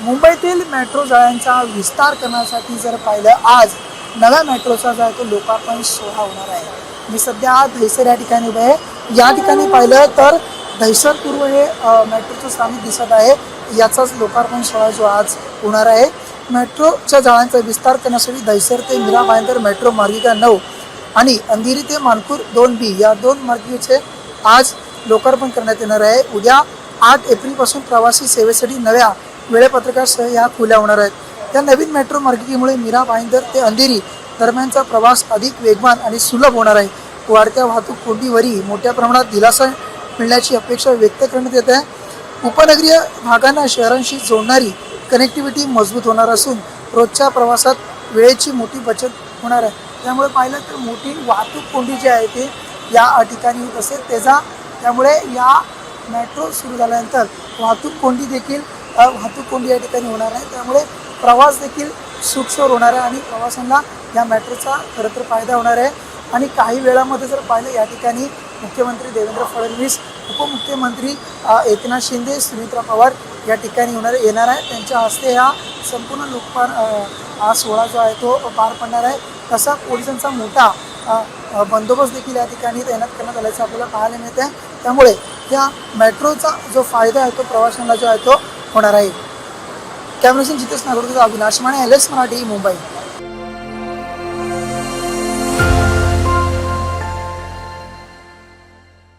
मुंबईतील मेट्रो जाळ्यांचा विस्तार करण्यासाठी जर पाहिलं, आज नव्या मेट्रोचा जो आहे तो लोकार्पण सोहळा होणार आहे. मी सध्या दहिसर या ठिकाणी उभे आहे. या ठिकाणी पाहिलं तर दहिसर पूर्व हे मेट्रोचं स्थानक दिसत आहे. याचाच लोकार्पण सोहळा जो आज होणार आहे. मेट्रोच्या जाळ्यांचा विस्तार करण्यासाठी दहिसर ते मीरा भाईंदर मेट्रो मार्गिका 9 आणि अंधेरी ते मानपूर 2B या 2 मार्गिकेचे आज लोकार्पण करण्यात येणार आहे. उद्या 8 एप्रिलपासून प्रवासी सेवेसाठी नव्या वेळापत्रकासह या खुल्या होणार आहेत. या नवीन मेट्रो मार्गिकेमुळे मीरा भाईंदर ते अंधेरी दरम्यानचा प्रवास अधिक वेगवान आणि सुलभ होणार आहे. वाढत्या वाहतूक कोंडीवरही मोठ्या प्रमाणात दिलासा मिळण्याची अपेक्षा व्यक्त करण्यात येत आहे. उपनगरीय भागांना शहरांशी जोडणारी कनेक्टिव्हिटी मजबूत होणार असून रोजच्या प्रवासात वेळेची मोठी बचत होणार आहे. त्यामुळे पाहिलं तर मोठी वाहतूक कोंडी जी आहे ती या ठिकाणी होत असेल त्यामुळे या मेट्रो सुरू झाल्यानंतर वाहतूक कोंडी या ठिकाणी होणार आहे. त्यामुळे प्रवास देखील सुखसोर होणार आहे आणि प्रवाशांना या मेट्रोचा खरं तर फायदा होणार आहे. आणि काही वेळामध्ये जर पाहिलं, या ठिकाणी मुख्यमंत्री देवेंद्र फडणवीस, उपमुख्यमंत्री एकनाथ शिंदे, सुमित्रा पवार या ठिकाणी येणार आहे. त्यांच्या हस्ते हा संपूर्ण हा सोहळा जो आहे तो पार पडणार आहे. तसा पोलिसांचा मोठा बंदोबस्त देखील या ठिकाणी तैनात करण्यात आल्याचं आपल्याला पाहायला मिळत आहे. त्यामुळे या मेट्रोचा जो फायदा आहे तो प्रवाशांना जो आहे तो होणार आहे. Cameraman Jitesh Nagodkar, Avinash Mane, LS Marathi, Mumbai.